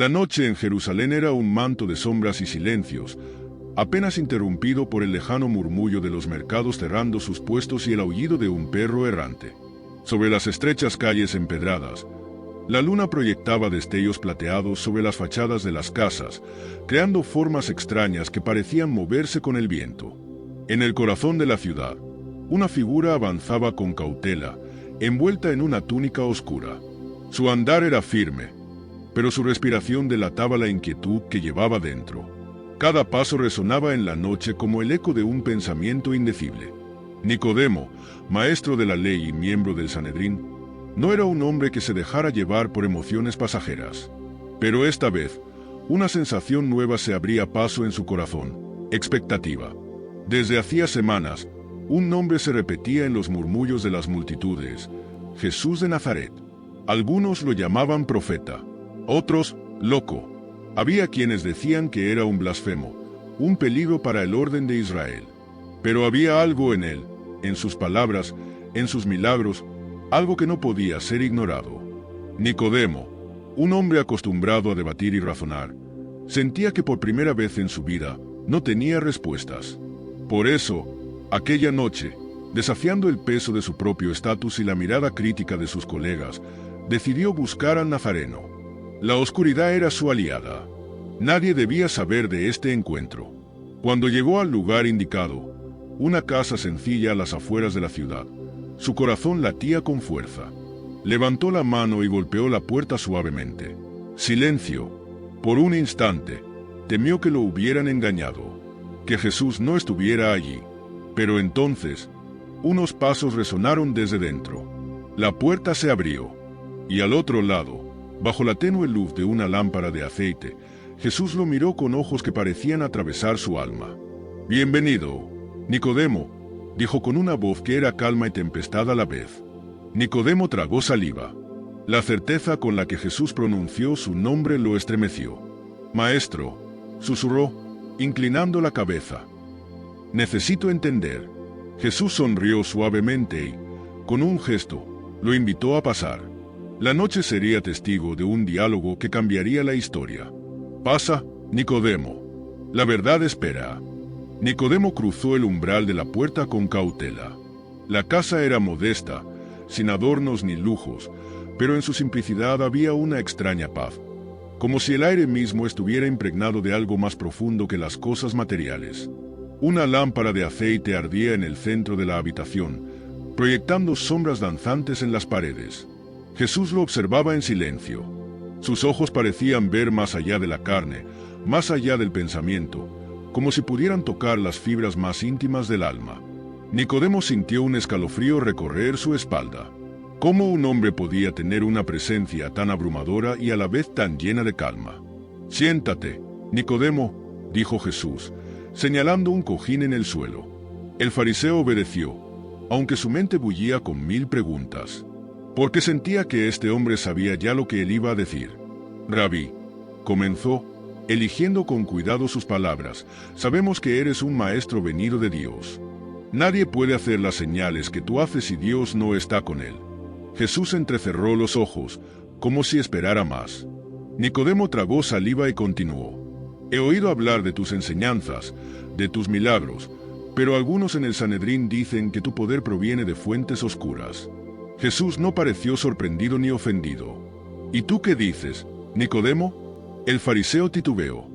La noche en Jerusalén era un manto de sombras y silencios, apenas interrumpido por el lejano murmullo de los mercados cerrando sus puestos y el aullido de un perro errante. Sobre las estrechas calles empedradas, la luna proyectaba destellos plateados sobre las fachadas de las casas, creando formas extrañas que parecían moverse con el viento. En el corazón de la ciudad, una figura avanzaba con cautela, envuelta en una túnica oscura. Su andar era firme, pero su respiración delataba la inquietud que llevaba dentro. Cada paso resonaba en la noche como el eco de un pensamiento indecible. Nicodemo, maestro de la ley y miembro del Sanedrín, no era un hombre que se dejara llevar por emociones pasajeras. Pero esta vez, una sensación nueva se abría paso en su corazón: expectativa. Desde hacía semanas, un nombre se repetía en los murmullos de las multitudes: Jesús de Nazaret. Algunos lo llamaban profeta, otros, loco. Había quienes decían que era un blasfemo, un peligro para el orden de Israel. Pero había algo en él, en sus palabras, en sus milagros, algo que no podía ser ignorado. Nicodemo, un hombre acostumbrado a debatir y razonar, sentía que por primera vez en su vida no tenía respuestas. Por eso, aquella noche, desafiando el peso de su propio estatus y la mirada crítica de sus colegas, decidió buscar al Nazareno. La oscuridad era su aliada. Nadie debía saber de este encuentro. Cuando llegó al lugar indicado, una casa sencilla a las afueras de la ciudad, su corazón latía con fuerza. Levantó la mano y golpeó la puerta suavemente. Silencio. Por un instante, temió que lo hubieran engañado, que Jesús no estuviera allí. Pero entonces, unos pasos resonaron desde dentro. La puerta se abrió, y al otro lado, bajo la tenue luz de una lámpara de aceite, Jesús lo miró con ojos que parecían atravesar su alma. «Bienvenido, Nicodemo», dijo con una voz que era calma y tempestad a la vez. Nicodemo tragó saliva. La certeza con la que Jesús pronunció su nombre lo estremeció. «Maestro», susurró, inclinando la cabeza. «Necesito entender». Jesús sonrió suavemente y, con un gesto, lo invitó a pasar. La noche sería testigo de un diálogo que cambiaría la historia. «Pasa, Nicodemo. La verdad espera». Nicodemo cruzó el umbral de la puerta con cautela. La casa era modesta, sin adornos ni lujos, pero en su simplicidad había una extraña paz, como si el aire mismo estuviera impregnado de algo más profundo que las cosas materiales. Una lámpara de aceite ardía en el centro de la habitación, proyectando sombras danzantes en las paredes. Jesús lo observaba en silencio. Sus ojos parecían ver más allá de la carne, más allá del pensamiento, como si pudieran tocar las fibras más íntimas del alma. Nicodemo sintió un escalofrío recorrer su espalda. ¿Cómo un hombre podía tener una presencia tan abrumadora y a la vez tan llena de calma? «Siéntate, Nicodemo», dijo Jesús, señalando un cojín en el suelo. El fariseo obedeció, aunque su mente bullía con 1000 preguntas. Porque sentía que este hombre sabía ya lo que él iba a decir. «Rabí», comenzó, eligiendo con cuidado sus palabras, «sabemos que eres un maestro venido de Dios. Nadie puede hacer las señales que tú haces si Dios no está con él». Jesús entrecerró los ojos, como si esperara más. Nicodemo tragó saliva y continuó. «He oído hablar de tus enseñanzas, de tus milagros, pero algunos en el Sanedrín dicen que tu poder proviene de fuentes oscuras». Jesús no pareció sorprendido ni ofendido. «¿Y tú qué dices, Nicodemo?» El fariseo titubeó.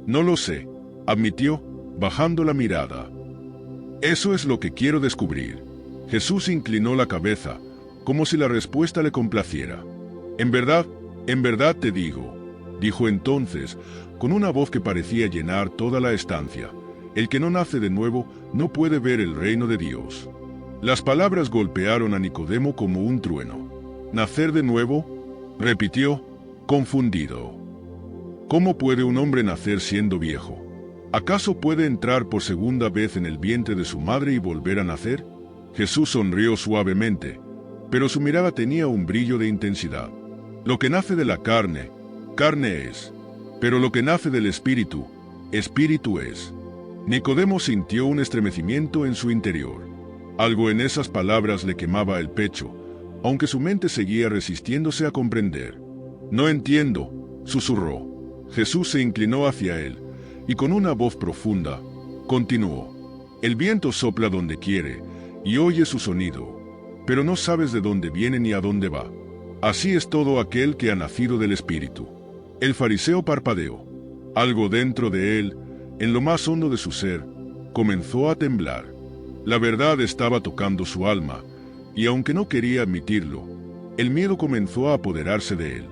«No lo sé», admitió, bajando la mirada. «Eso es lo que quiero descubrir». Jesús inclinó la cabeza, como si la respuesta le complaciera. en verdad te digo», dijo entonces, con una voz que parecía llenar toda la estancia, «el que no nace de nuevo no puede ver el reino de Dios». Las palabras golpearon a Nicodemo como un trueno. «¿Nacer de nuevo?», repitió, confundido. «¿Cómo puede un hombre nacer siendo viejo? ¿Acaso puede entrar por segunda vez en el vientre de su madre y volver a nacer?». Jesús sonrió suavemente, pero su mirada tenía un brillo de intensidad. «Lo que nace de la carne, carne es, pero lo que nace del espíritu, espíritu es». Nicodemo sintió un estremecimiento en su interior. Algo en esas palabras le quemaba el pecho, aunque su mente seguía resistiéndose a comprender. «No entiendo», susurró. Jesús se inclinó hacia él, y con una voz profunda, continuó: El viento sopla donde quiere, y oye su sonido, pero no sabes de dónde viene ni a dónde va. Así es todo aquel que ha nacido del Espíritu. El fariseo parpadeó. Algo dentro de él, en lo más hondo de su ser, comenzó a temblar. La verdad estaba tocando su alma, y aunque no quería admitirlo, el miedo comenzó a apoderarse de él,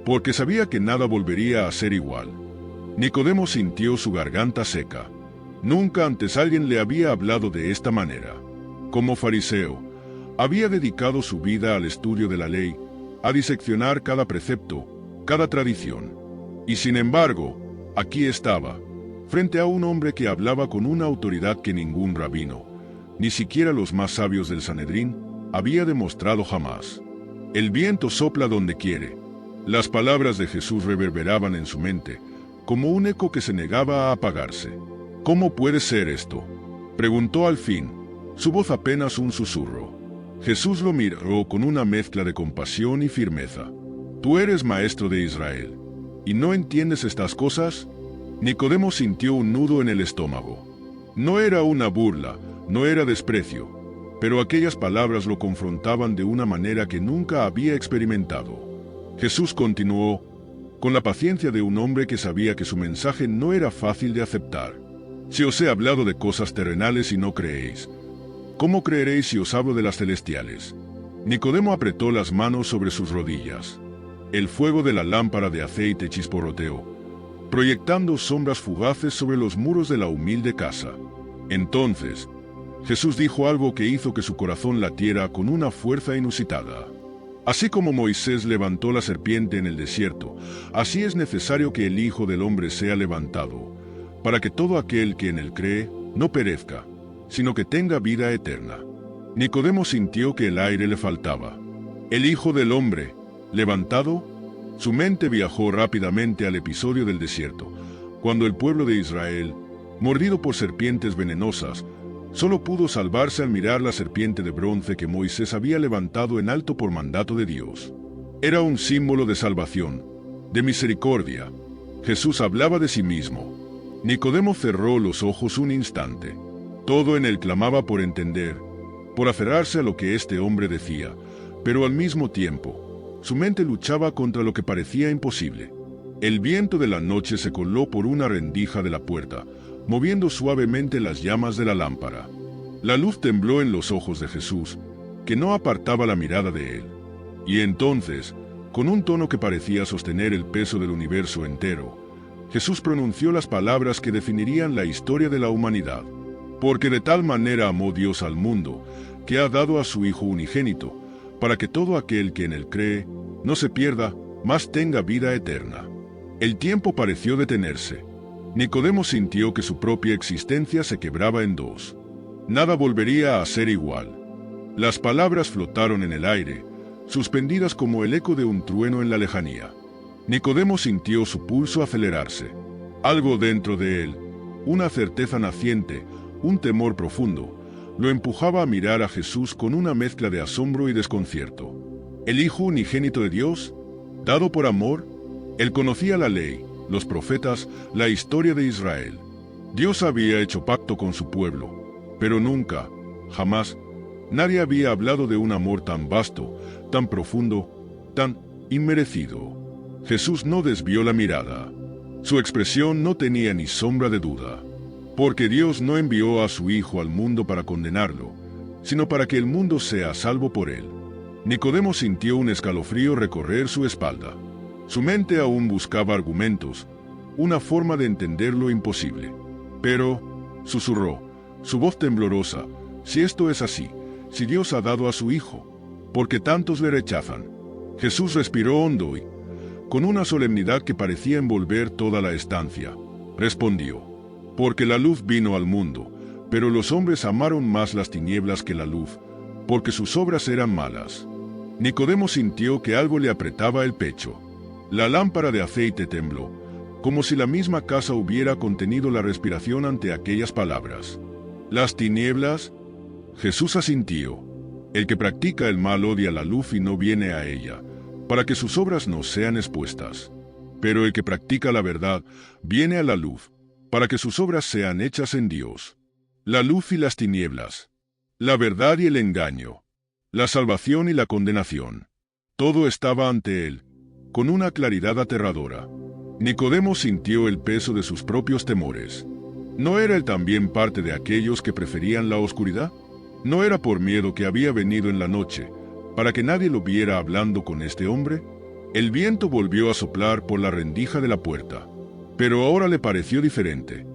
porque sabía que nada volvería a ser igual. Nicodemo sintió su garganta seca. Nunca antes alguien le había hablado de esta manera. Como fariseo, había dedicado su vida al estudio de la ley, a diseccionar cada precepto, cada tradición. Y sin embargo, aquí estaba, frente a un hombre que hablaba con una autoridad que ningún rabino, ni siquiera los más sabios del Sanedrín, había demostrado jamás. El viento sopla donde quiere. Las palabras de Jesús reverberaban en su mente, como un eco que se negaba a apagarse. ¿Cómo puede ser esto?, preguntó al fin, su voz apenas un susurro. Jesús lo miró con una mezcla de compasión y firmeza. ¿Tú eres maestro de Israel, y no entiendes estas cosas? Nicodemo sintió un nudo en el estómago. No era una burla, no era desprecio, pero aquellas palabras lo confrontaban de una manera que nunca había experimentado. Jesús continuó, con la paciencia de un hombre que sabía que su mensaje no era fácil de aceptar. Si os he hablado de cosas terrenales y no creéis, ¿cómo creeréis si os hablo de las celestiales? Nicodemo apretó las manos sobre sus rodillas. El fuego de la lámpara de aceite chisporroteó, proyectando sombras fugaces sobre los muros de la humilde casa. Entonces, Jesús dijo algo que hizo que su corazón latiera con una fuerza inusitada. Así como Moisés levantó la serpiente en el desierto, así es necesario que el Hijo del Hombre sea levantado, para que todo aquel que en él cree no perezca, sino que tenga vida eterna. Nicodemo sintió que el aire le faltaba. El Hijo del Hombre, levantado, su mente viajó rápidamente al episodio del desierto, cuando el pueblo de Israel, mordido por serpientes venenosas, solo pudo salvarse al mirar la serpiente de bronce que Moisés había levantado en alto por mandato de Dios. Era un símbolo de salvación, de misericordia. Jesús hablaba de sí mismo. Nicodemo cerró los ojos un instante. Todo en él clamaba por entender, por aferrarse a lo que este hombre decía, pero al mismo tiempo, su mente luchaba contra lo que parecía imposible. El viento de la noche se coló por una rendija de la puerta, moviendo suavemente las llamas de la lámpara. La luz tembló en los ojos de Jesús, que no apartaba la mirada de él. Y entonces, con un tono que parecía sostener el peso del universo entero, Jesús pronunció las palabras que definirían la historia de la humanidad. Porque de tal manera amó Dios al mundo, que ha dado a su Hijo unigénito, para que todo aquel que en él cree no se pierda, mas tenga vida eterna. El tiempo pareció detenerse. Nicodemo sintió que su propia existencia se quebraba en dos. Nada volvería a ser igual. Las palabras flotaron en el aire, suspendidas como el eco de un trueno en la lejanía. Nicodemo sintió su pulso acelerarse. Algo dentro de él, una certeza naciente, un temor profundo, lo empujaba a mirar a Jesús con una mezcla de asombro y desconcierto. El Hijo unigénito de Dios, dado por amor, él conocía la ley, los profetas, la historia de Israel. Dios había hecho pacto con su pueblo, pero nunca, jamás, nadie había hablado de un amor tan vasto, tan profundo, tan inmerecido. Jesús no desvió la mirada. Su expresión no tenía ni sombra de duda. Porque Dios no envió a su Hijo al mundo para condenarlo, sino para que el mundo sea salvo por él. Nicodemo sintió un escalofrío recorrer su espalda. Su mente aún buscaba argumentos, una forma de entender lo imposible. Pero, susurró, su voz temblorosa, si esto es así, si Dios ha dado a su Hijo, ¿por qué tantos le rechazan? Jesús respiró hondo y, con una solemnidad que parecía envolver toda la estancia, respondió: Porque la luz vino al mundo, pero los hombres amaron más las tinieblas que la luz, porque sus obras eran malas. Nicodemo sintió que algo le apretaba el pecho. La lámpara de aceite tembló, como si la misma casa hubiera contenido la respiración ante aquellas palabras. ¿Las tinieblas? Jesús asintió. El que practica el mal odia la luz y no viene a ella, para que sus obras no sean expuestas. Pero el que practica la verdad viene a la luz, para que sus obras sean hechas en Dios. La luz y las tinieblas, la verdad y el engaño, la salvación y la condenación. Todo estaba ante él, con una claridad aterradora. Nicodemo sintió el peso de sus propios temores. ¿No era él también parte de aquellos que preferían la oscuridad? ¿No era por miedo que había venido en la noche, para que nadie lo viera hablando con este hombre? El viento volvió a soplar por la rendija de la puerta, pero ahora le pareció diferente.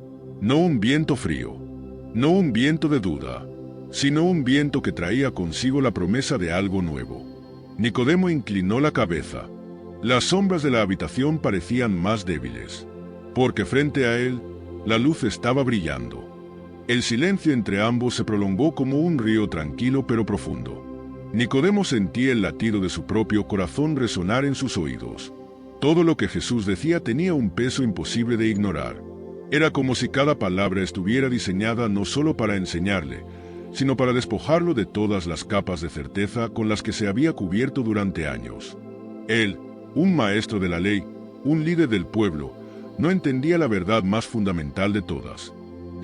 No un viento frío, no un viento de duda, sino un viento que traía consigo la promesa de algo nuevo. Nicodemo inclinó la cabeza. Las sombras de la habitación parecían más débiles, porque frente a él, la luz estaba brillando. El silencio entre ambos se prolongó como un río tranquilo pero profundo. Nicodemo sentía el latido de su propio corazón resonar en sus oídos. Todo lo que Jesús decía tenía un peso imposible de ignorar. Era como si cada palabra estuviera diseñada no solo para enseñarle, sino para despojarlo de todas las capas de certeza con las que se había cubierto durante años. Él, un maestro de la ley, un líder del pueblo, no entendía la verdad más fundamental de todas.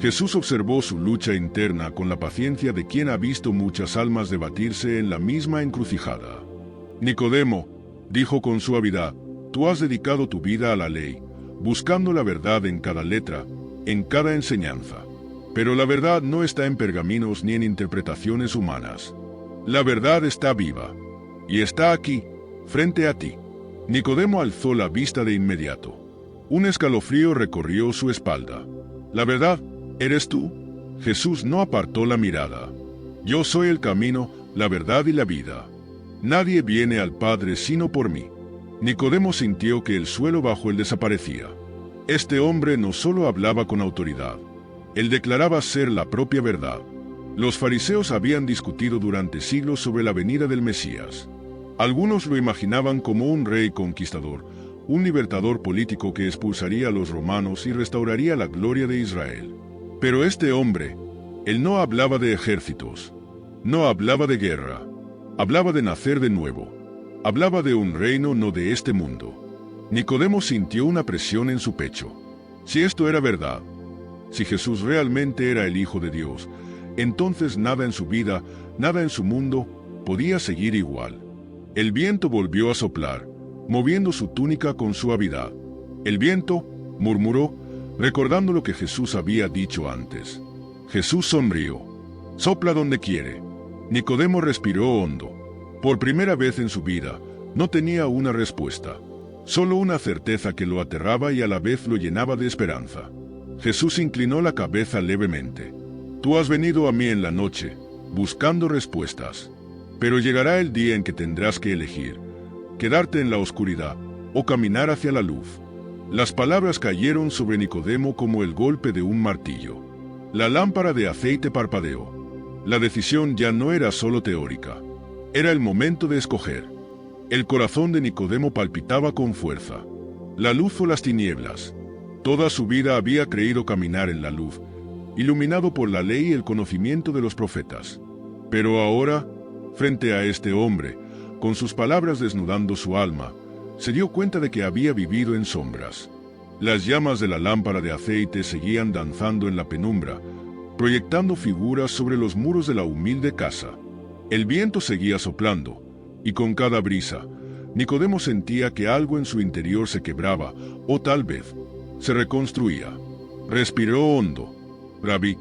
Jesús observó su lucha interna con la paciencia de quien ha visto muchas almas debatirse en la misma encrucijada. Nicodemo, dijo con suavidad, tú has dedicado tu vida a la ley, buscando la verdad en cada letra, en cada enseñanza. Pero la verdad no está en pergaminos ni en interpretaciones humanas. La verdad está viva, y está aquí, frente a ti. Nicodemo alzó la vista de inmediato. Un escalofrío recorrió su espalda. La verdad, ¿eres tú? Jesús no apartó la mirada. Yo soy el camino, la verdad y la vida. Nadie viene al Padre sino por mí. Nicodemo sintió que el suelo bajo él desaparecía. Este hombre no solo hablaba con autoridad, él declaraba ser la propia verdad. Los fariseos habían discutido durante siglos sobre la venida del Mesías. Algunos lo imaginaban como un rey conquistador, un libertador político que expulsaría a los romanos y restauraría la gloria de Israel. Pero este hombre, él no hablaba de ejércitos, no hablaba de guerra, hablaba de nacer de nuevo, hablaba de un reino no de este mundo. Nicodemo sintió una presión en su pecho. Si esto era verdad, si Jesús realmente era el Hijo de Dios, entonces nada en su vida, nada en su mundo, podía seguir igual. El viento volvió a soplar, moviendo su túnica con suavidad. El viento, murmuró, recordando lo que Jesús había dicho antes. Jesús sonrió. Sopla donde quiere. Nicodemo respiró hondo. Por primera vez en su vida, no tenía una respuesta, solo una certeza que lo aterraba y a la vez lo llenaba de esperanza. Jesús inclinó la cabeza levemente. Tú has venido a mí en la noche, buscando respuestas. Pero llegará el día en que tendrás que elegir, quedarte en la oscuridad o caminar hacia la luz. Las palabras cayeron sobre Nicodemo como el golpe de un martillo. La lámpara de aceite parpadeó. La decisión ya no era solo teórica. Era el momento de escoger. El corazón de Nicodemo palpitaba con fuerza. La luz o las tinieblas. Toda su vida había creído caminar en la luz, iluminado por la ley y el conocimiento de los profetas. Pero ahora, frente a este hombre, con sus palabras desnudando su alma, se dio cuenta de que había vivido en sombras. Las llamas de la lámpara de aceite seguían danzando en la penumbra, proyectando figuras sobre los muros de la humilde casa. El viento seguía soplando, y con cada brisa, Nicodemo sentía que algo en su interior se quebraba, o tal vez, se reconstruía. Respiró hondo. Rabí.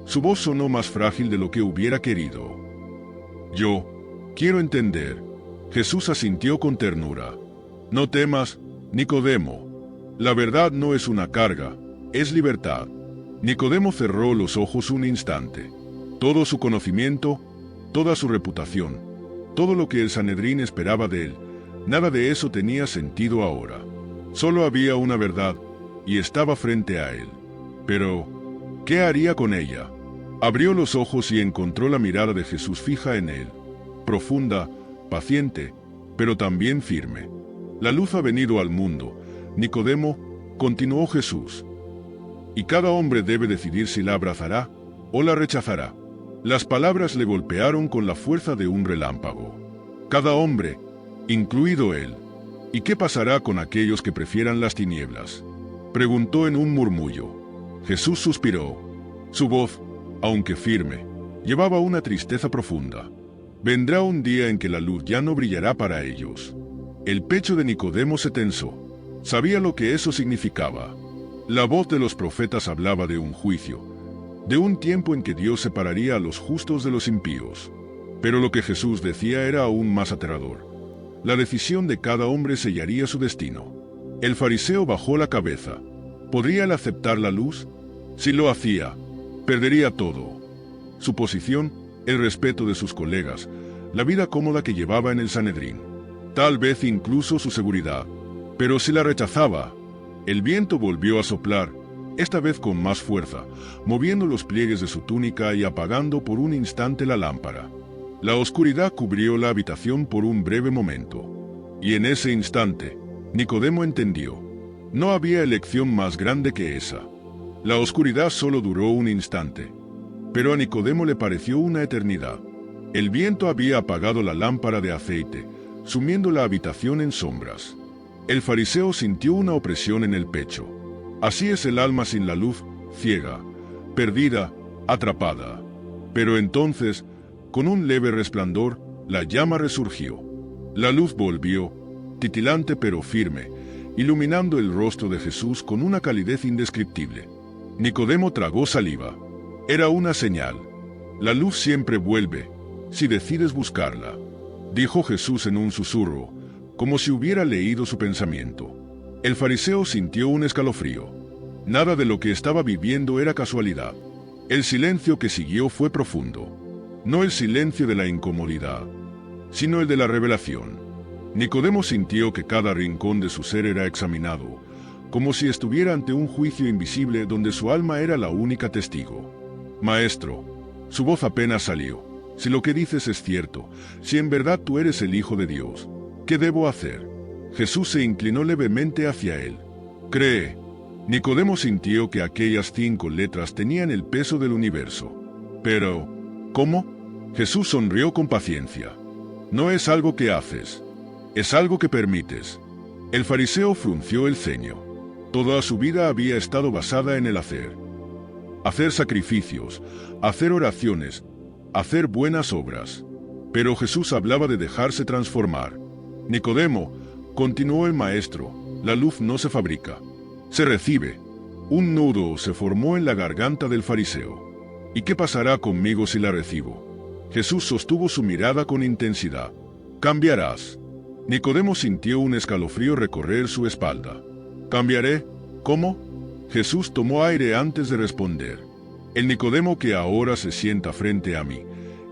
Su voz sonó más frágil de lo que hubiera querido. Yo quiero entender. Jesús asintió con ternura. No temas, Nicodemo. La verdad no es una carga, es libertad. Nicodemo cerró los ojos un instante. Todo su conocimiento, toda su reputación, todo lo que el Sanedrín esperaba de él, nada de eso tenía sentido ahora. Solo había una verdad, y estaba frente a él. Pero, ¿qué haría con ella? Abrió los ojos y encontró la mirada de Jesús fija en él, profunda, paciente, pero también firme. La luz ha venido al mundo, Nicodemo, continuó Jesús. Y cada hombre debe decidir si la abrazará o la rechazará. Las palabras le golpearon con la fuerza de un relámpago. Cada hombre, incluido él. ¿Y qué pasará con aquellos que prefieran las tinieblas?, preguntó en un murmullo. Jesús suspiró. Su voz, aunque firme, llevaba una tristeza profunda. Vendrá un día en que la luz ya no brillará para ellos. El pecho de Nicodemo se tensó. Sabía lo que eso significaba. La voz de los profetas hablaba de un juicio, de un tiempo en que Dios separaría a los justos de los impíos. Pero lo que Jesús decía era aún más aterrador. La decisión de cada hombre sellaría su destino. El fariseo bajó la cabeza. ¿Podría él aceptar la luz? Si lo hacía, perdería todo. Su posición, el respeto de sus colegas, la vida cómoda que llevaba en el Sanedrín, tal vez incluso su seguridad. Pero si la rechazaba, el viento volvió a soplar, esta vez con más fuerza, moviendo los pliegues de su túnica y apagando por un instante la lámpara. La oscuridad cubrió la habitación por un breve momento. Y en ese instante, Nicodemo entendió. No había elección más grande que esa. La oscuridad solo duró un instante. Pero a Nicodemo le pareció una eternidad. El viento había apagado la lámpara de aceite, sumiendo la habitación en sombras. El fariseo sintió una opresión en el pecho. Así es el alma sin la luz, ciega, perdida, atrapada. Pero entonces, con un leve resplandor, la llama resurgió. La luz volvió, titilante pero firme, iluminando el rostro de Jesús con una calidez indescriptible. Nicodemo tragó saliva. Era una señal. La luz siempre vuelve, si decides buscarla, dijo Jesús en un susurro, como si hubiera leído su pensamiento. El fariseo sintió un escalofrío. Nada de lo que estaba viviendo era casualidad. El silencio que siguió fue profundo. No el silencio de la incomodidad, sino el de la revelación. Nicodemo sintió que cada rincón de su ser era examinado, como si estuviera ante un juicio invisible donde su alma era la única testigo. Maestro, su voz apenas salió. Si lo que dices es cierto, si en verdad tú eres el Hijo de Dios, ¿qué debo hacer? Jesús se inclinó levemente hacia él. Cree. Nicodemo sintió que aquellas 5 letras tenían el peso del universo. Pero, ¿cómo? Jesús sonrió con paciencia. No es algo que haces, es algo que permites. El fariseo frunció el ceño. Toda su vida había estado basada en el hacer. Hacer sacrificios, hacer oraciones, hacer buenas obras. Pero Jesús hablaba de dejarse transformar. Nicodemo, continuó el maestro, la luz no se fabrica, se recibe. Un nudo se formó en la garganta del fariseo. ¿Y qué pasará conmigo si la recibo? Jesús sostuvo su mirada con intensidad. Cambiarás. Nicodemo sintió un escalofrío recorrer su espalda. ¿Cambiaré? ¿Cómo? Jesús tomó aire antes de responder. El Nicodemo que ahora se sienta frente a mí,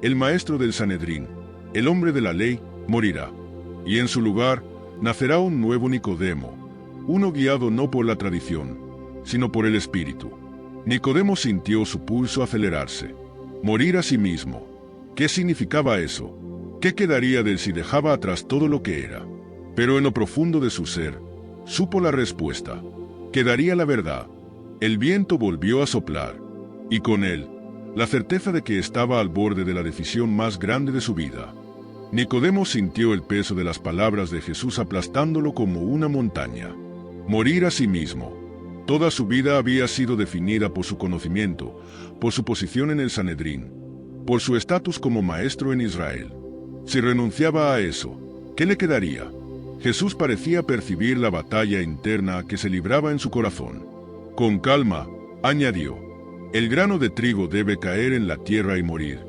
el maestro del Sanedrín, el hombre de la ley, morirá. Y en su lugar, nacerá un nuevo Nicodemo, uno guiado no por la tradición, sino por el Espíritu. Nicodemo sintió su pulso acelerarse. Morir a sí mismo. ¿Qué significaba eso? ¿Qué quedaría de él si dejaba atrás todo lo que era? Pero en lo profundo de su ser, supo la respuesta. Quedaría la verdad. El viento volvió a soplar, y con él, la certeza de que estaba al borde de la decisión más grande de su vida. Nicodemo sintió el peso de las palabras de Jesús aplastándolo como una montaña. Morir a sí mismo. Toda su vida había sido definida por su conocimiento, por su posición en el Sanedrín, por su estatus como maestro en Israel. Si renunciaba a eso, ¿qué le quedaría? Jesús parecía percibir la batalla interna que se libraba en su corazón. Con calma, añadió, el grano de trigo debe caer en la tierra y morir,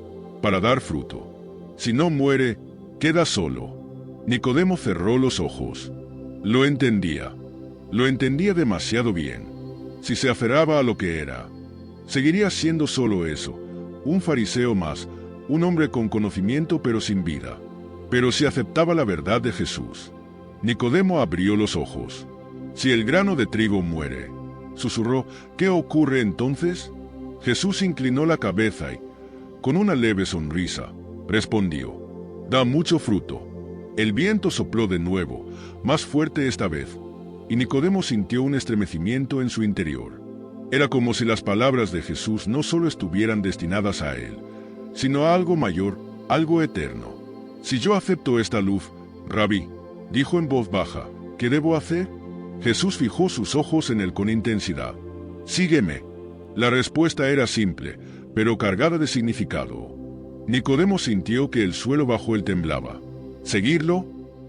para dar fruto. Si no muere, queda solo. Nicodemo cerró los ojos. Lo entendía demasiado bien. Si se aferraba a lo que era, seguiría siendo solo eso, un fariseo más, un hombre con conocimiento pero sin vida. Pero si aceptaba la verdad de Jesús, Nicodemo abrió los ojos. Si el grano de trigo muere, susurró, ¿qué ocurre entonces? Jesús inclinó la cabeza y, con una leve sonrisa, respondió, da mucho fruto. El viento sopló de nuevo, más fuerte esta vez, y Nicodemo sintió un estremecimiento en su interior. Era como si las palabras de Jesús no solo estuvieran destinadas a él, sino a algo mayor, algo eterno. Si yo acepto esta luz, Rabí, dijo en voz baja, ¿Qué debo hacer? Jesús fijó sus ojos en él con intensidad. Sígueme. La respuesta era simple, pero cargada de significado. Nicodemo sintió que el suelo bajo él temblaba. ¿Seguirlo?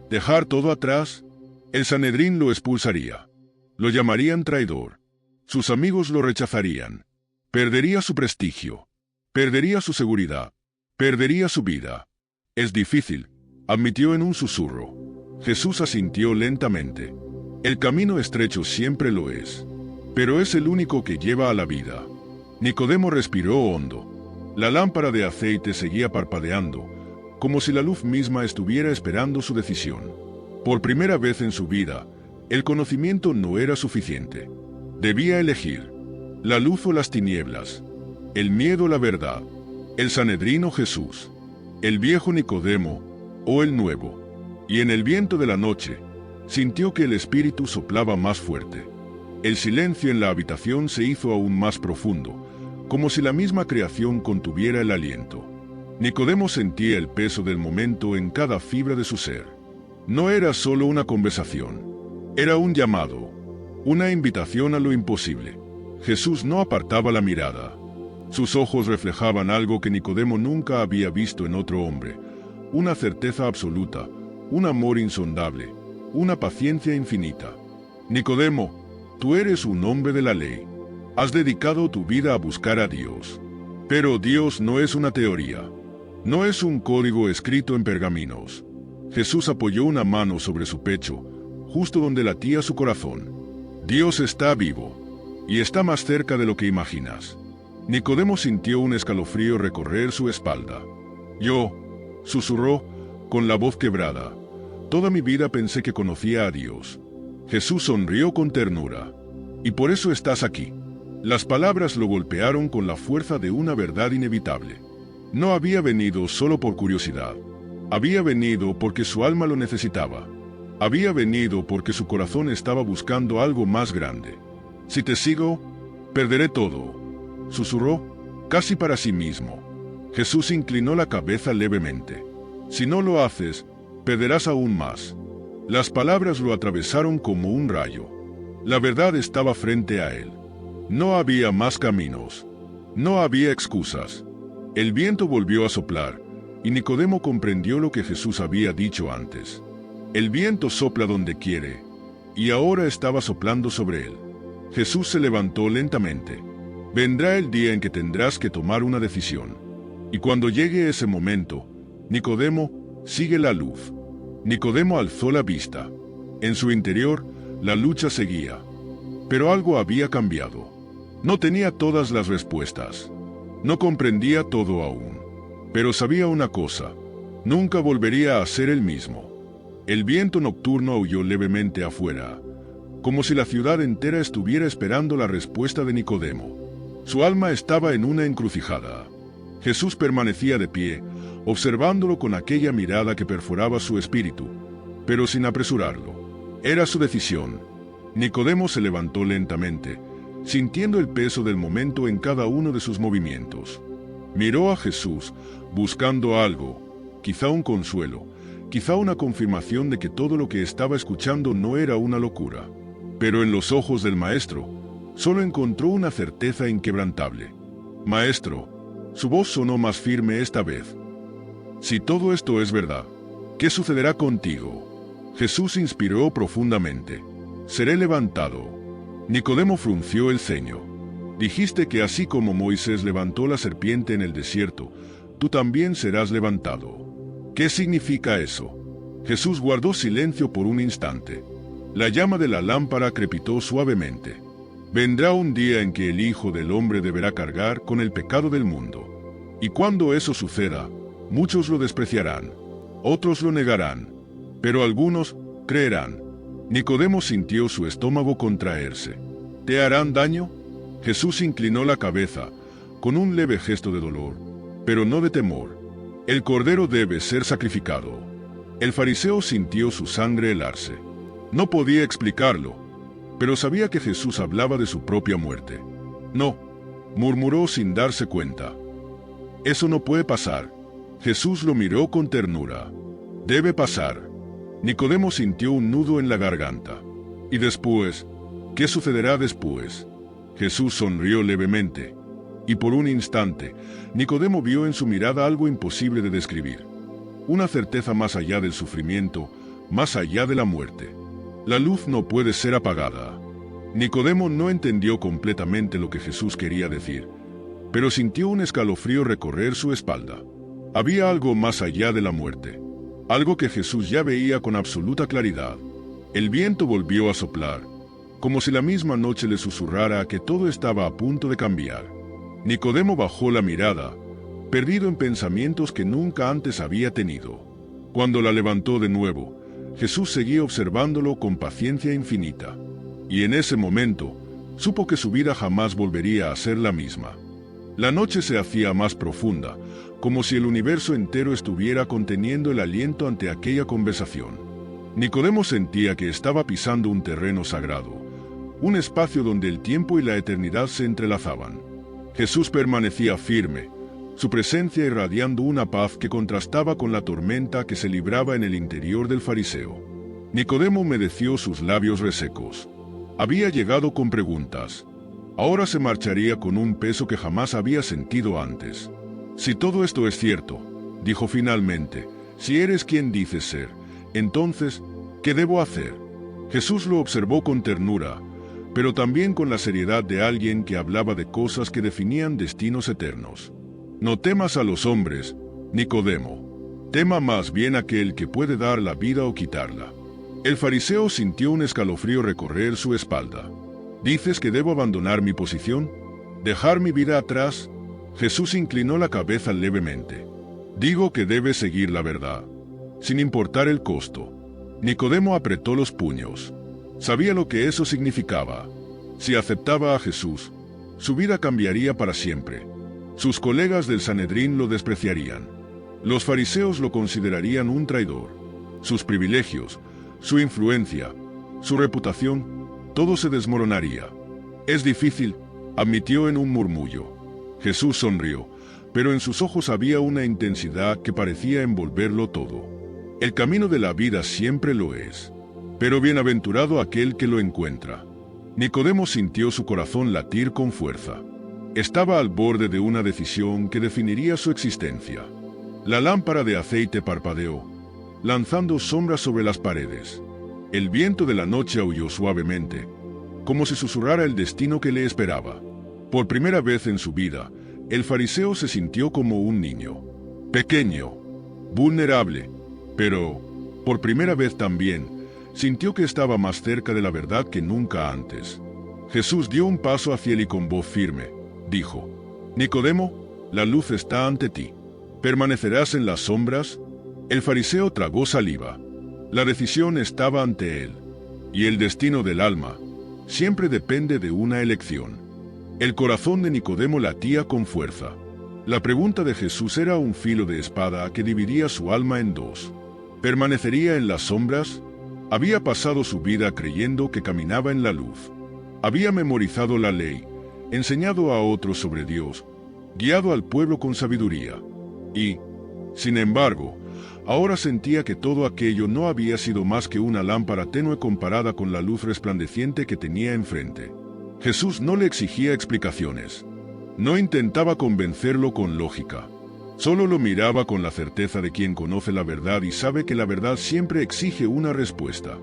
¿Dejar todo atrás? El Sanedrín lo expulsaría. Lo llamarían traidor. Sus amigos lo rechazarían. Perdería su prestigio. Perdería su seguridad. Perdería su vida. Es difícil, admitió en un susurro. Jesús asintió lentamente. El camino estrecho siempre lo es, pero es el único que lleva a la vida. Nicodemo respiró hondo. La lámpara de aceite seguía parpadeando, como si la luz misma estuviera esperando su decisión. Por primera vez en su vida, el conocimiento no era suficiente. Debía elegir: la luz o las tinieblas, el miedo o la verdad, el Sanedrín o Jesús, el viejo Nicodemo o el nuevo. Y en el viento de la noche, sintió que el espíritu soplaba más fuerte. El silencio en la habitación se hizo aún más profundo, como si la misma creación contuviera el aliento. Nicodemo sentía el peso del momento en cada fibra de su ser. No era solo una conversación, era un llamado, una invitación a lo imposible. Jesús no apartaba la mirada. Sus ojos reflejaban algo que Nicodemo nunca había visto en otro hombre: una certeza absoluta, un amor insondable, una paciencia infinita. Nicodemo, tú eres un hombre de la ley. Has dedicado tu vida a buscar a Dios. Pero Dios no es una teoría. No es un código escrito en pergaminos. Jesús apoyó una mano sobre su pecho, justo donde latía su corazón. Dios está vivo, y está más cerca de lo que imaginas. Nicodemo sintió un escalofrío recorrer su espalda. Yo, susurró, con la voz quebrada, toda mi vida pensé que conocía a Dios. Jesús sonrió con ternura. Y por eso estás aquí. Las palabras lo golpearon con la fuerza de una verdad inevitable. No había venido solo por curiosidad. Había venido porque su alma lo necesitaba. Había venido porque su corazón estaba buscando algo más grande. Si te sigo, perderé todo, susurró, casi para sí mismo. Jesús inclinó la cabeza levemente. Si no lo haces, perderás aún más. Las palabras lo atravesaron como un rayo. La verdad estaba frente a él. No había más caminos. No había excusas. El viento volvió a soplar, y Nicodemo comprendió lo que Jesús había dicho antes. El viento sopla donde quiere, y ahora estaba soplando sobre él. Jesús se levantó lentamente. Vendrá el día en que tendrás que tomar una decisión. Y cuando llegue ese momento, Nicodemo, sigue la luz. Nicodemo alzó la vista. En su interior, la lucha seguía. Pero algo había cambiado. No tenía todas las respuestas. No comprendía todo aún. Pero sabía una cosa: nunca volvería a ser el mismo. El viento nocturno aulló levemente afuera, como si la ciudad entera estuviera esperando la respuesta de Nicodemo. Su alma estaba en una encrucijada. Jesús permanecía de pie, observándolo con aquella mirada que perforaba su espíritu, pero sin apresurarlo. Era su decisión. Nicodemo se levantó lentamente, sintiendo el peso del momento en cada uno de sus movimientos. Miró a Jesús, buscando algo, quizá un consuelo, quizá una confirmación de que todo lo que estaba escuchando no era una locura. Pero en los ojos del Maestro, solo encontró una certeza inquebrantable. Maestro, su voz sonó más firme esta vez. Si todo esto es verdad, ¿qué sucederá contigo? Jesús inspiró profundamente. Seré levantado. Nicodemo frunció el ceño. Dijiste que así como Moisés levantó la serpiente en el desierto, tú también serás levantado. ¿Qué significa eso? Jesús guardó silencio por un instante. La llama de la lámpara crepitó suavemente. Vendrá un día en que el Hijo del Hombre deberá cargar con el pecado del mundo. Y cuando eso suceda, muchos lo despreciarán, otros lo negarán, pero algunos creerán. Nicodemo sintió su estómago contraerse. ¿Te harán daño? Jesús inclinó la cabeza, con un leve gesto de dolor, pero no de temor. El cordero debe ser sacrificado. El fariseo sintió su sangre helarse. No podía explicarlo, pero sabía que Jesús hablaba de su propia muerte. No, murmuró sin darse cuenta. Eso no puede pasar. Jesús lo miró con ternura. Debe pasar. Nicodemo sintió un nudo en la garganta. ¿Y después? ¿Qué sucederá después? Jesús sonrió levemente, y por un instante, Nicodemo vio en su mirada algo imposible de describir. Una certeza más allá del sufrimiento, más allá de la muerte. La luz no puede ser apagada. Nicodemo no entendió completamente lo que Jesús quería decir, pero sintió un escalofrío recorrer su espalda. Había algo más allá de la muerte, algo que Jesús ya veía con absoluta claridad. El viento volvió a soplar, como si la misma noche le susurrara que todo estaba a punto de cambiar. Nicodemo bajó la mirada, perdido en pensamientos que nunca antes había tenido. Cuando la levantó de nuevo, Jesús seguía observándolo con paciencia infinita. Y en ese momento, supo que su vida jamás volvería a ser la misma. La noche se hacía más profunda, como si el universo entero estuviera conteniendo el aliento ante aquella conversación. Nicodemo sentía que estaba pisando un terreno sagrado, un espacio donde el tiempo y la eternidad se entrelazaban. Jesús permanecía firme, su presencia irradiando una paz que contrastaba con la tormenta que se libraba en el interior del fariseo. Nicodemo humedeció sus labios resecos. Había llegado con preguntas. Ahora se marcharía con un peso que jamás había sentido antes. Si todo esto es cierto, dijo finalmente, si eres quien dices ser, entonces, ¿qué debo hacer? Jesús lo observó con ternura, pero también con la seriedad de alguien que hablaba de cosas que definían destinos eternos. No temas a los hombres, Nicodemo. Tema más bien aquel que puede dar la vida o quitarla. El fariseo sintió un escalofrío recorrer su espalda. ¿Dices que debo abandonar mi posición? ¿Dejar mi vida atrás? Jesús inclinó la cabeza levemente. Digo que debes seguir la verdad, sin importar el costo. Nicodemo apretó los puños. Sabía lo que eso significaba. Si aceptaba a Jesús, su vida cambiaría para siempre. Sus colegas del Sanedrín lo despreciarían. Los fariseos lo considerarían un traidor. Sus privilegios, su influencia, su reputación, todo se desmoronaría. Es difícil, admitió en un murmullo. Jesús sonrió, pero en sus ojos había una intensidad que parecía envolverlo todo. El camino de la vida siempre lo es, pero bienaventurado aquel que lo encuentra. Nicodemo sintió su corazón latir con fuerza. Estaba al borde de una decisión que definiría su existencia. La lámpara de aceite parpadeó, lanzando sombras sobre las paredes. El viento de la noche aulló suavemente, como si susurrara el destino que le esperaba. Por primera vez en su vida, el fariseo se sintió como un niño. Pequeño, vulnerable, pero, por primera vez también, sintió que estaba más cerca de la verdad que nunca antes. Jesús dio un paso hacia él y con voz firme, dijo: Nicodemo, la luz está ante ti. ¿Permanecerás en las sombras? El fariseo tragó saliva. La decisión estaba ante él, y el destino del alma siempre depende de una elección. El corazón de Nicodemo latía con fuerza. La pregunta de Jesús era un filo de espada que dividía su alma en dos. ¿Permanecería en las sombras? Había pasado su vida creyendo que caminaba en la luz. Había memorizado la ley, enseñado a otros sobre Dios, guiado al pueblo con sabiduría. Y, sin embargo, ahora sentía que todo aquello no había sido más que una lámpara tenue comparada con la luz resplandeciente que tenía enfrente. Jesús no le exigía explicaciones. No intentaba convencerlo con lógica. Solo lo miraba con la certeza de quien conoce la verdad y sabe que la verdad siempre exige una respuesta.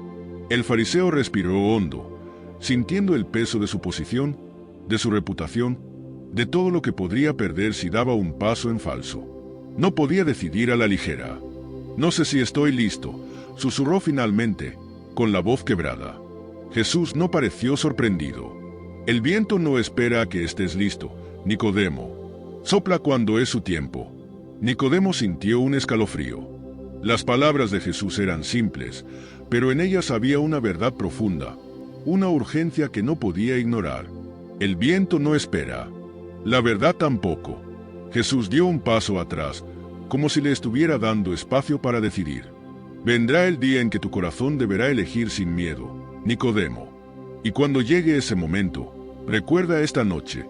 El fariseo respiró hondo, sintiendo el peso de su posición, de su reputación, de todo lo que podría perder si daba un paso en falso. No podía decidir a la ligera. No sé si estoy listo, susurró finalmente, con la voz quebrada. Jesús no pareció sorprendido. El viento no espera a que estés listo, Nicodemo. Sopla cuando es su tiempo. Nicodemo sintió un escalofrío. Las palabras de Jesús eran simples, pero en ellas había una verdad profunda, una urgencia que no podía ignorar. El viento no espera. La verdad tampoco. Jesús dio un paso atrás, como si le estuviera dando espacio para decidir. Vendrá el día en que tu corazón deberá elegir sin miedo, Nicodemo. Y cuando llegue ese momento, recuerda esta noche.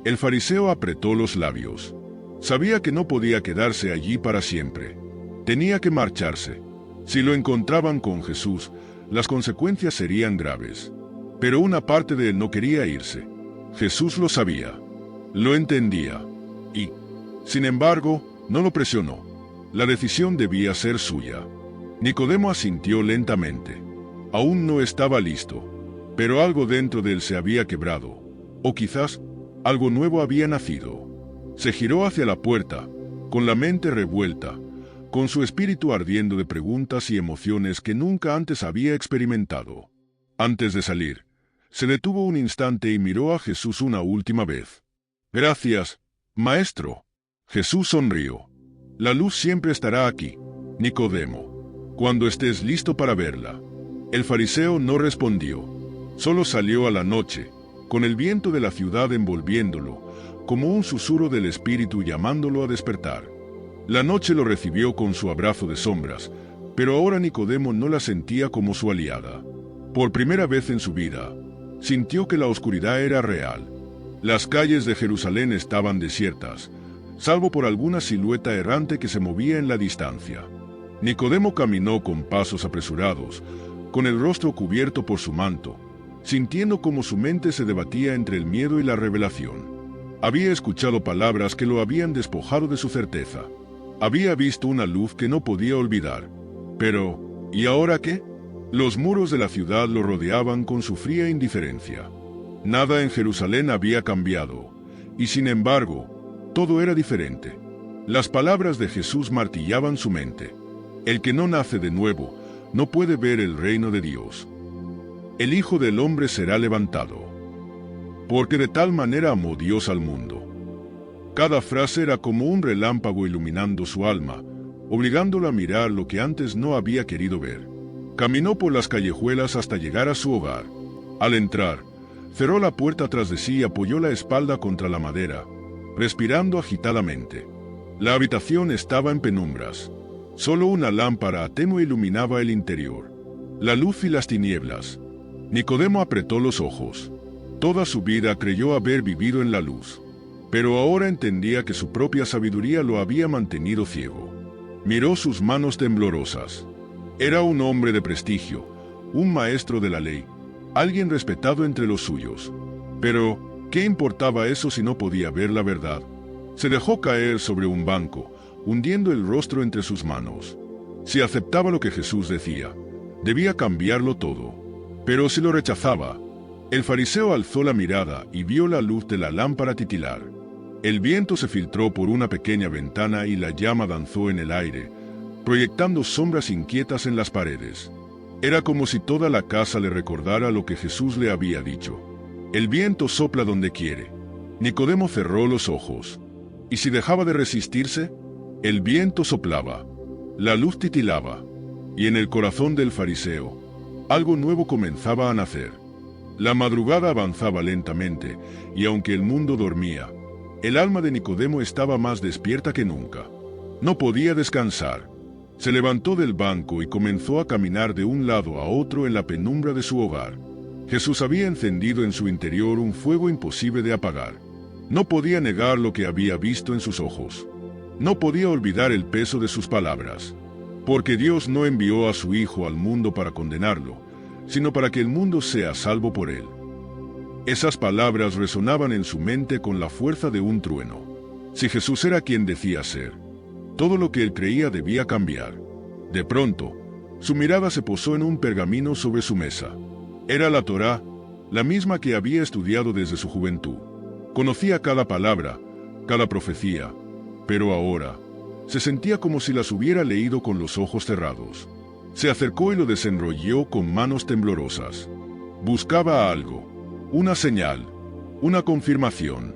El fariseo apretó los labios. Sabía que no podía quedarse allí para siempre. Tenía que marcharse. Si lo encontraban con Jesús, las consecuencias serían graves. Pero una parte de él no quería irse. Jesús lo sabía, lo entendía, y, sin embargo, no lo presionó. La decisión debía ser suya. Nicodemo asintió lentamente. Aún no estaba listo, pero algo dentro de él se había quebrado, o quizás algo nuevo había nacido. Se giró hacia la puerta, con la mente revuelta, con su espíritu ardiendo de preguntas y emociones que nunca antes había experimentado. Antes de salir, se detuvo un instante y miró a Jesús una última vez. «Gracias, Maestro». Jesús sonrió. «La luz siempre estará aquí, Nicodemo, cuando estés listo para verla». El fariseo no respondió. Solo salió a la noche, con el viento de la ciudad envolviéndolo, como un susurro del espíritu llamándolo a despertar. La noche lo recibió con su abrazo de sombras, pero ahora Nicodemo no la sentía como su aliada. Por primera vez en su vida, sintió que la oscuridad era real. Las calles de Jerusalén estaban desiertas, salvo por alguna silueta errante que se movía en la distancia. Nicodemo caminó con pasos apresurados, con el rostro cubierto por su manto, sintiendo cómo su mente se debatía entre el miedo y la revelación. Había escuchado palabras que lo habían despojado de su certeza. Había visto una luz que no podía olvidar. Pero, ¿y ahora qué? Los muros de la ciudad lo rodeaban con su fría indiferencia. Nada en Jerusalén había cambiado, y sin embargo, todo era diferente. Las palabras de Jesús martillaban su mente. El que no nace de nuevo, no puede ver el reino de Dios. El Hijo del Hombre será levantado. Porque de tal manera amó Dios al mundo. Cada frase era como un relámpago iluminando su alma, obligándolo a mirar lo que antes no había querido ver. Caminó por las callejuelas hasta llegar a su hogar. Al entrar, cerró la puerta tras de sí y apoyó la espalda contra la madera, respirando agitadamente. La habitación estaba en penumbras. Solo una lámpara tenue iluminaba el interior. La luz y las tinieblas. Nicodemo apretó los ojos. Toda su vida creyó haber vivido en la luz, pero ahora entendía que su propia sabiduría lo había mantenido ciego. Miró sus manos temblorosas. Era un hombre de prestigio, un maestro de la ley, alguien respetado entre los suyos. Pero, ¿qué importaba eso si no podía ver la verdad? Se dejó caer sobre un banco, hundiendo el rostro entre sus manos. Si aceptaba lo que Jesús decía, debía cambiarlo todo. Pero si lo rechazaba, el fariseo alzó la mirada y vio la luz de la lámpara titilar. El viento se filtró por una pequeña ventana y la llama danzó en el aire, proyectando sombras inquietas en las paredes. Era como si toda la casa le recordara lo que Jesús le había dicho. El viento sopla donde quiere. Nicodemo cerró los ojos. ¿Y si dejaba de resistirse? El viento soplaba. La luz titilaba. Y en el corazón del fariseo, algo nuevo comenzaba a nacer. La madrugada avanzaba lentamente, y aunque el mundo dormía, el alma de Nicodemo estaba más despierta que nunca. No podía descansar. Se levantó del banco y comenzó a caminar de un lado a otro en la penumbra de su hogar. Jesús había encendido en su interior un fuego imposible de apagar. No podía negar lo que había visto en sus ojos. No podía olvidar el peso de sus palabras. Porque Dios no envió a su Hijo al mundo para condenarlo, sino para que el mundo sea salvo por él. Esas palabras resonaban en su mente con la fuerza de un trueno. Si Jesús era quien decía ser, todo lo que él creía debía cambiar. De pronto, su mirada se posó en un pergamino sobre su mesa. Era la Torá, la misma que había estudiado desde su juventud. Conocía cada palabra, cada profecía, pero ahora se sentía como si las hubiera leído con los ojos cerrados. Se acercó y lo desenrolló con manos temblorosas. Buscaba algo, una señal, una confirmación.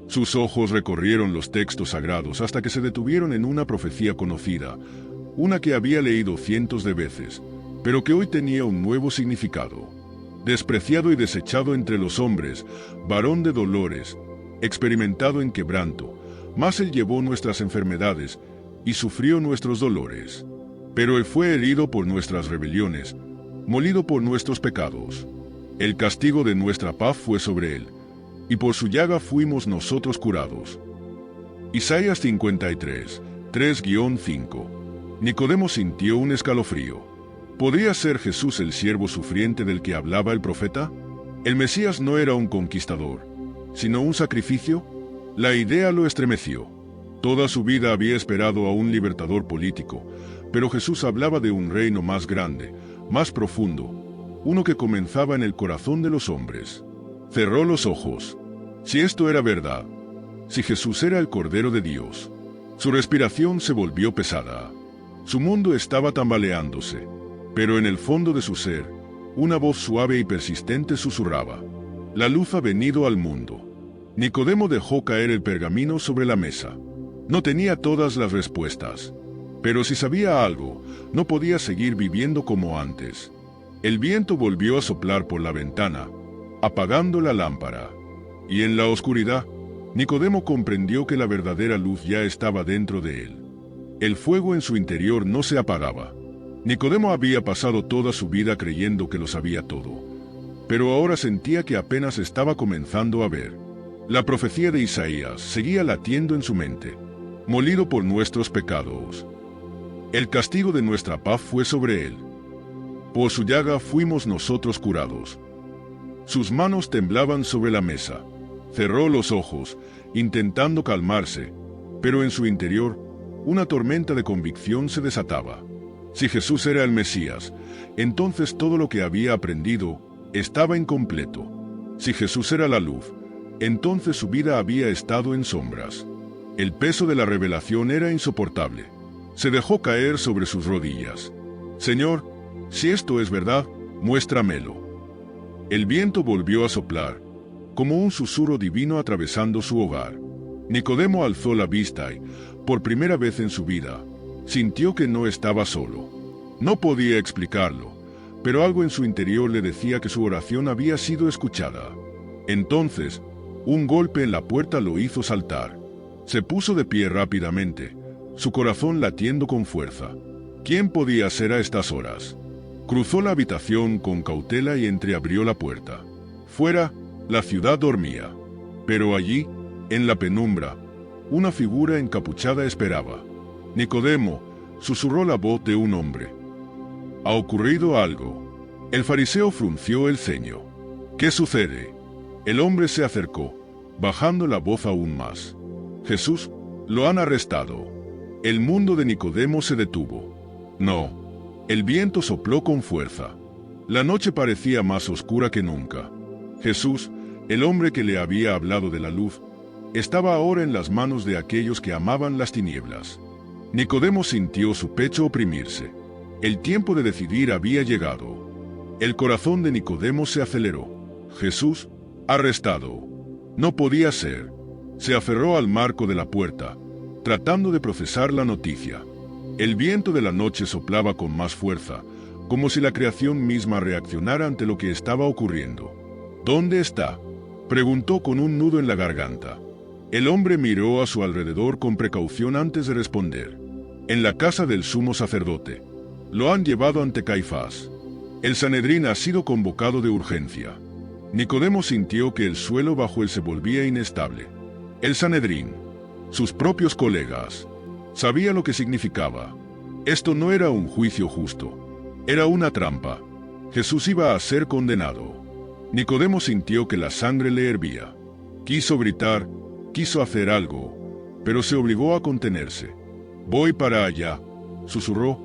Sus ojos recorrieron los textos sagrados hasta que se detuvieron en una profecía conocida, una que había leído cientos de veces, pero que hoy tenía un nuevo significado. Despreciado y desechado entre los hombres, varón de dolores, experimentado en quebranto, mas él llevó nuestras enfermedades y sufrió nuestros dolores. Pero él fue herido por nuestras rebeliones, molido por nuestros pecados. El castigo de nuestra paz fue sobre él, y por su llaga fuimos nosotros curados. Isaías 53, 3-5. Nicodemo sintió un escalofrío. ¿Podría ser Jesús el siervo sufriente del que hablaba el profeta? El Mesías no era un conquistador, sino un sacrificio. La idea lo estremeció. Toda su vida había esperado a un libertador político, pero Jesús hablaba de un reino más grande, más profundo, uno que comenzaba en el corazón de los hombres. Cerró los ojos. Si esto era verdad, si Jesús era el Cordero de Dios, su respiración se volvió pesada. Su mundo estaba tambaleándose, pero en el fondo de su ser, una voz suave y persistente susurraba: la luz ha venido al mundo. Nicodemo dejó caer el pergamino sobre la mesa. No tenía todas las respuestas, pero si sabía algo, no podía seguir viviendo como antes. El viento volvió a soplar por la ventana, apagando la lámpara. Y en la oscuridad, Nicodemo comprendió que la verdadera luz ya estaba dentro de él. El fuego en su interior no se apagaba. Nicodemo había pasado toda su vida creyendo que lo sabía todo, pero ahora sentía que apenas estaba comenzando a ver. La profecía de Isaías seguía latiendo en su mente. Molido por nuestros pecados, el castigo de nuestra paz fue sobre él. Por su llaga fuimos nosotros curados. Sus manos temblaban sobre la mesa. Cerró los ojos, intentando calmarse, pero en su interior, una tormenta de convicción se desataba. Si Jesús era el Mesías, entonces todo lo que había aprendido estaba incompleto. Si Jesús era la luz, entonces su vida había estado en sombras. El peso de la revelación era insoportable. Se dejó caer sobre sus rodillas. Señor, si esto es verdad, muéstramelo. El viento volvió a soplar, como un susurro divino atravesando su hogar. Nicodemo alzó la vista y, por primera vez en su vida, sintió que no estaba solo. No podía explicarlo, pero algo en su interior le decía que su oración había sido escuchada. Entonces, un golpe en la puerta lo hizo saltar. Se puso de pie rápidamente, su corazón latiendo con fuerza. ¿Quién podía ser a estas horas? Cruzó la habitación con cautela y entreabrió la puerta. Fuera, la ciudad dormía. Pero allí, en la penumbra, una figura encapuchada esperaba. Nicodemo, susurró la voz de un hombre. ¿Ha ocurrido algo? El fariseo frunció el ceño. ¿Qué sucede? El hombre se acercó, bajando la voz aún más. Jesús, lo han arrestado. El mundo de Nicodemo se detuvo. No. El viento sopló con fuerza. La noche parecía más oscura que nunca. Jesús, el hombre que le había hablado de la luz, estaba ahora en las manos de aquellos que amaban las tinieblas. Nicodemo sintió su pecho oprimirse. El tiempo de decidir había llegado. El corazón de Nicodemo se aceleró. Jesús, arrestado. No podía ser. Se aferró al marco de la puerta, tratando de procesar la noticia. El viento de la noche soplaba con más fuerza, como si la creación misma reaccionara ante lo que estaba ocurriendo. ¿Dónde está?, preguntó con un nudo en la garganta. El hombre miró a su alrededor con precaución antes de responder. En la casa del sumo sacerdote. Lo han llevado ante Caifás. El Sanedrín ha sido convocado de urgencia. Nicodemo sintió que el suelo bajo él se volvía inestable. El Sanedrín, sus propios colegas, sabía lo que significaba. Esto no era un juicio justo, era una trampa. Jesús iba a ser condenado. Nicodemo sintió que la sangre le hervía. Quiso gritar, quiso hacer algo, pero se obligó a contenerse. «Voy para allá», susurró,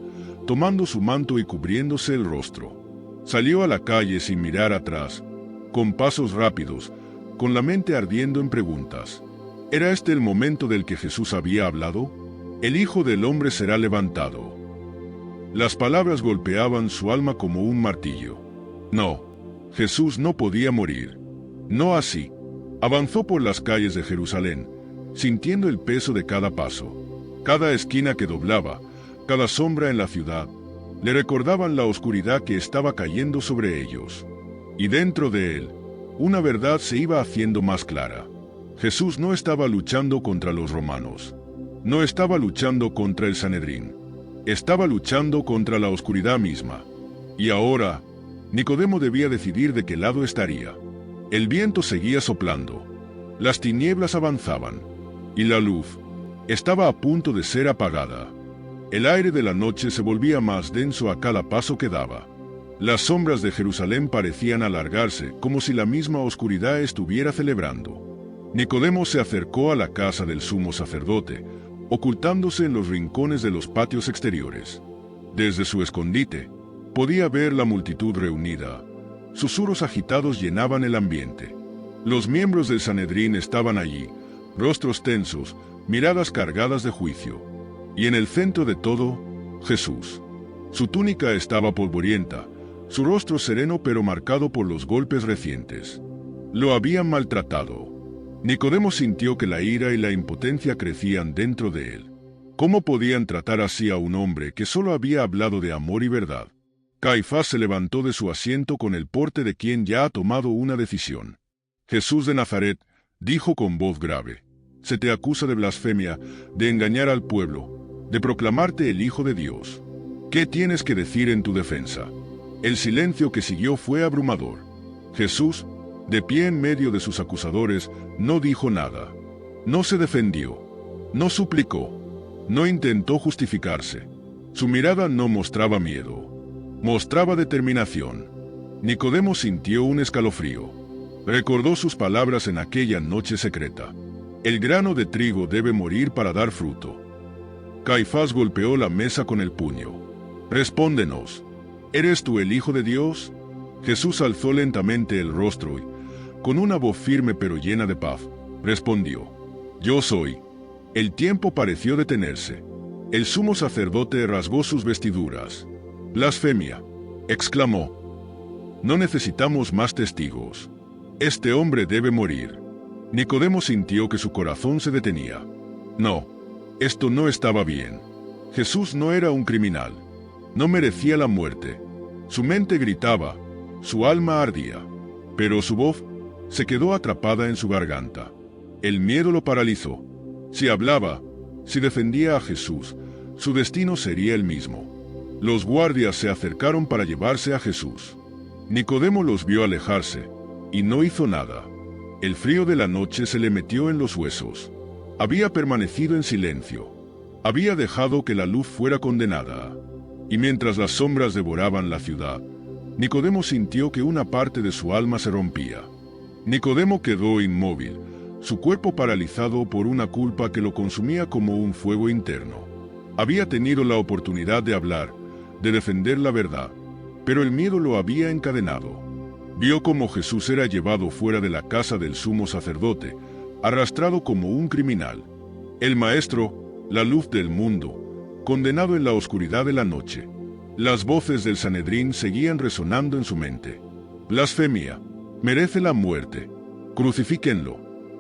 tomando su manto y cubriéndose el rostro. Salió a la calle sin mirar atrás, con pasos rápidos, con la mente ardiendo en preguntas. ¿Era este el momento del que Jesús había hablado? El Hijo del Hombre será levantado. Las palabras golpeaban su alma como un martillo. No, Jesús no podía morir. No así. Avanzó por las calles de Jerusalén, sintiendo el peso de cada paso. Cada esquina que doblaba, cada sombra en la ciudad, le recordaban la oscuridad que estaba cayendo sobre ellos. Y dentro de él, una verdad se iba haciendo más clara. Jesús no estaba luchando contra los romanos. No estaba luchando contra el Sanedrín. Estaba luchando contra la oscuridad misma. Y ahora, Nicodemo debía decidir de qué lado estaría. El viento seguía soplando. Las tinieblas avanzaban. Y la luz estaba a punto de ser apagada. El aire de la noche se volvía más denso a cada paso que daba. Las sombras de Jerusalén parecían alargarse, como si la misma oscuridad estuviera celebrando. Nicodemo se acercó a la casa del sumo sacerdote, ocultándose en los rincones de los patios exteriores. Desde su escondite, podía ver la multitud reunida. Susurros agitados llenaban el ambiente. Los miembros del Sanedrín estaban allí, rostros tensos, miradas cargadas de juicio. Y en el centro de todo, Jesús. Su túnica estaba polvorienta, su rostro sereno pero marcado por los golpes recientes. Lo habían maltratado. Nicodemo sintió que la ira y la impotencia crecían dentro de él. ¿Cómo podían tratar así a un hombre que solo había hablado de amor y verdad? Caifás se levantó de su asiento con el porte de quien ya ha tomado una decisión. Jesús de Nazaret, dijo con voz grave, se te acusa de blasfemia, de engañar al pueblo, de proclamarte el Hijo de Dios. ¿Qué tienes que decir en tu defensa? El silencio que siguió fue abrumador. Jesús, de pie en medio de sus acusadores, no dijo nada. No se defendió. No suplicó. No intentó justificarse. Su mirada no mostraba miedo. Mostraba determinación. Nicodemo sintió un escalofrío. Recordó sus palabras en aquella noche secreta. El grano de trigo debe morir para dar fruto. Caifás golpeó la mesa con el puño. Respóndenos. ¿Eres tú el Hijo de Dios? Jesús alzó lentamente el rostro y, con una voz firme pero llena de paz, respondió: Yo soy. El tiempo pareció detenerse. El sumo sacerdote rasgó sus vestiduras. Blasfemia, exclamó. No necesitamos más testigos. Este hombre debe morir. Nicodemo sintió que su corazón se detenía. No, esto no estaba bien. Jesús no era un criminal. No merecía la muerte. Su mente gritaba, su alma ardía, pero su voz se quedó atrapada en su garganta. El miedo lo paralizó. Si hablaba, si defendía a Jesús, su destino sería el mismo. Los guardias se acercaron para llevarse a Jesús. Nicodemo los vio alejarse, y no hizo nada. El frío de la noche se le metió en los huesos. Había permanecido en silencio. Había dejado que la luz fuera condenada. Y mientras las sombras devoraban la ciudad, Nicodemo sintió que una parte de su alma se rompía. Nicodemo quedó inmóvil, su cuerpo paralizado por una culpa que lo consumía como un fuego interno. Había tenido la oportunidad de hablar, de defender la verdad, pero el miedo lo había encadenado. Vio cómo Jesús era llevado fuera de la casa del sumo sacerdote, arrastrado como un criminal. El Maestro, la luz del mundo, condenado en la oscuridad de la noche. Las voces del Sanedrín seguían resonando en su mente. Blasfemia, merece la muerte, crucifíquenlo.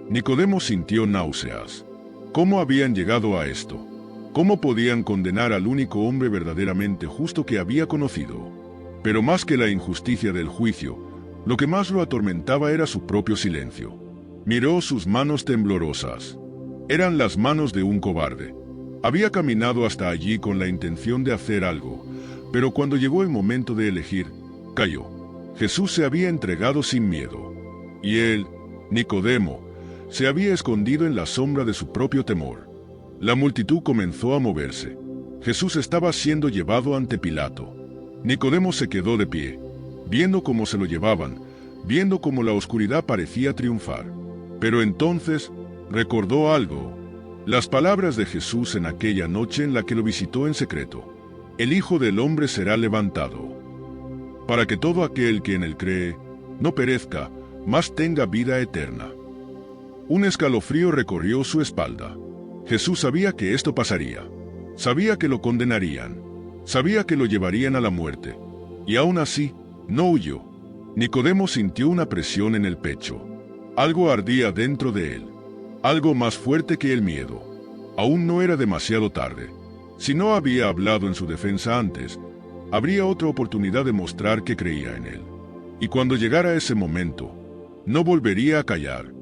Nicodemo sintió náuseas. ¿Cómo habían llegado a esto? ¿Cómo podían condenar al único hombre verdaderamente justo que había conocido? Pero más que la injusticia del juicio, lo que más lo atormentaba era su propio silencio. Miró sus manos temblorosas. Eran las manos de un cobarde. Había caminado hasta allí con la intención de hacer algo, pero cuando llegó el momento de elegir, cayó. Jesús se había entregado sin miedo. Y él, Nicodemo, se había escondido en la sombra de su propio temor. La multitud comenzó a moverse. Jesús estaba siendo llevado ante Pilato. Nicodemo se quedó de pie, viendo cómo se lo llevaban, viendo cómo la oscuridad parecía triunfar. Pero entonces recordó algo. Las palabras de Jesús en aquella noche en la que lo visitó en secreto. El Hijo del Hombre será levantado, para que todo aquel que en él cree no perezca, mas tenga vida eterna. Un escalofrío recorrió su espalda. Jesús sabía que esto pasaría. Sabía que lo condenarían. Sabía que lo llevarían a la muerte. Y aún así, no huyó. Nicodemo sintió una presión en el pecho. Algo ardía dentro de él. Algo más fuerte que el miedo. Aún no era demasiado tarde. Si no había hablado en su defensa antes, habría otra oportunidad de mostrar que creía en él. Y cuando llegara ese momento, no volvería a callar.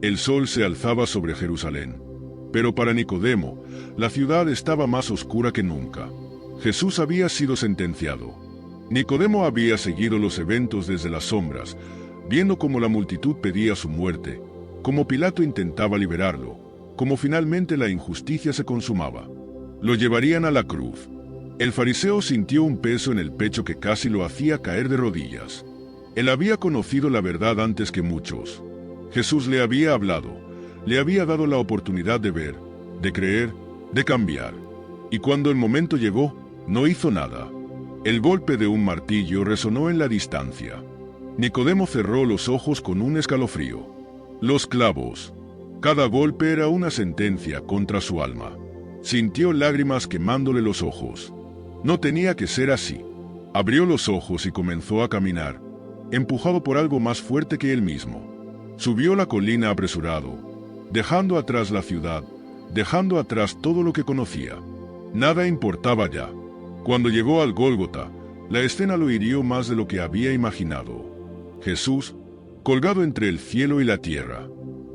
El sol se alzaba sobre Jerusalén. Pero para Nicodemo, la ciudad estaba más oscura que nunca. Jesús había sido sentenciado. Nicodemo había seguido los eventos desde las sombras, viendo cómo la multitud pedía su muerte, cómo Pilato intentaba liberarlo, cómo finalmente la injusticia se consumaba. Lo llevarían a la cruz. El fariseo sintió un peso en el pecho que casi lo hacía caer de rodillas. Él había conocido la verdad antes que muchos. Jesús le había hablado, le había dado la oportunidad de ver, de creer, de cambiar. Y cuando el momento llegó, no hizo nada. El golpe de un martillo resonó en la distancia. Nicodemo cerró los ojos con un escalofrío. Los clavos. Cada golpe era una sentencia contra su alma. Sintió lágrimas quemándole los ojos. No tenía que ser así. Abrió los ojos y comenzó a caminar, empujado por algo más fuerte que él mismo. Subió la colina apresurado, dejando atrás la ciudad, dejando atrás todo lo que conocía. Nada importaba ya. Cuando llegó al Gólgota, la escena lo hirió más de lo que había imaginado. Jesús, colgado entre el cielo y la tierra,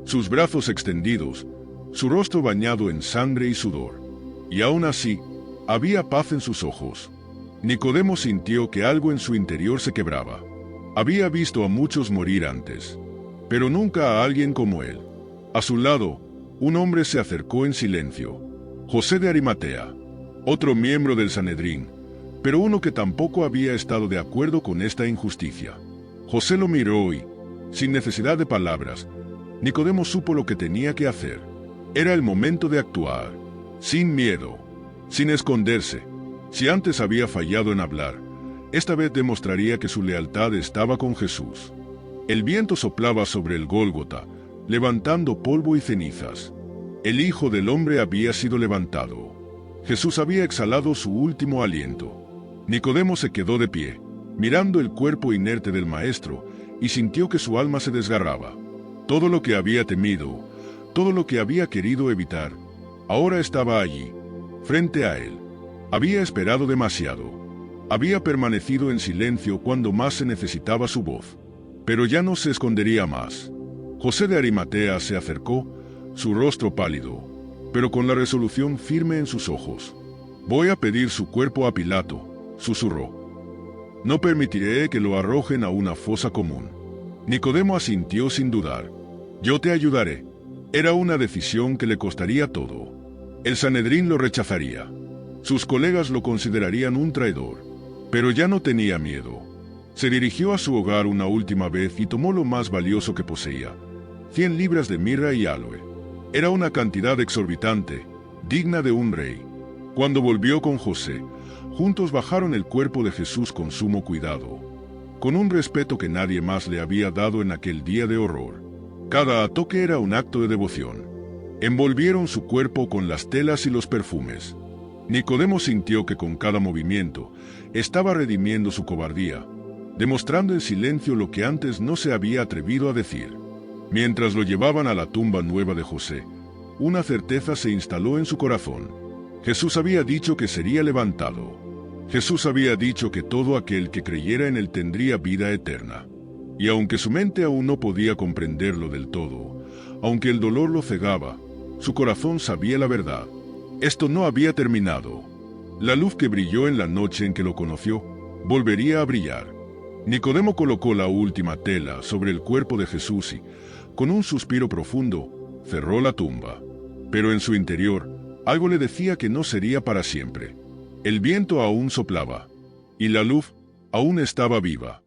sus brazos extendidos, su rostro bañado en sangre y sudor. Y aún así, había paz en sus ojos. Nicodemo sintió que algo en su interior se quebraba. Había visto a muchos morir antes, pero nunca a alguien como él. A su lado, un hombre se acercó en silencio. José de Arimatea, otro miembro del Sanedrín, pero uno que tampoco había estado de acuerdo con esta injusticia. José lo miró y, sin necesidad de palabras, Nicodemo supo lo que tenía que hacer. Era el momento de actuar, sin miedo, sin esconderse. Si antes había fallado en hablar, esta vez demostraría que su lealtad estaba con Jesús. El viento soplaba sobre el Gólgota, levantando polvo y cenizas. El Hijo del Hombre había sido levantado. Jesús había exhalado su último aliento. Nicodemo se quedó de pie, mirando el cuerpo inerte del Maestro, y sintió que su alma se desgarraba. Todo lo que había temido, todo lo que había querido evitar, ahora estaba allí, frente a él. Había esperado demasiado. Había permanecido en silencio cuando más se necesitaba su voz. Pero ya no se escondería más. José de Arimatea se acercó, su rostro pálido, pero con la resolución firme en sus ojos. «Voy a pedir su cuerpo a Pilato», susurró. «No permitiré que lo arrojen a una fosa común». Nicodemo asintió sin dudar. «Yo te ayudaré». Era una decisión que le costaría todo. El Sanedrín lo rechazaría. Sus colegas lo considerarían un traidor. Pero ya no tenía miedo. Se dirigió a su hogar una última vez y tomó lo más valioso que poseía: 100 libras de mirra y aloe. Era una cantidad exorbitante, digna de un rey. Cuando volvió con José, juntos bajaron el cuerpo de Jesús con sumo cuidado, con un respeto que nadie más le había dado en aquel día de horror. Cada toque era un acto de devoción. Envolvieron su cuerpo con las telas y los perfumes. Nicodemo sintió que con cada movimiento estaba redimiendo su cobardía, demostrando en silencio lo que antes no se había atrevido a decir. Mientras lo llevaban a la tumba nueva de José, una certeza se instaló en su corazón. Jesús había dicho que sería levantado. Jesús había dicho que todo aquel que creyera en él tendría vida eterna. Y aunque su mente aún no podía comprenderlo del todo, aunque el dolor lo cegaba, su corazón sabía la verdad. Esto no había terminado. La luz que brilló en la noche en que lo conoció, volvería a brillar. Nicodemo colocó la última tela sobre el cuerpo de Jesús y, con un suspiro profundo, cerró la tumba. Pero en su interior, algo le decía que no sería para siempre. El viento aún soplaba, y la luz aún estaba viva.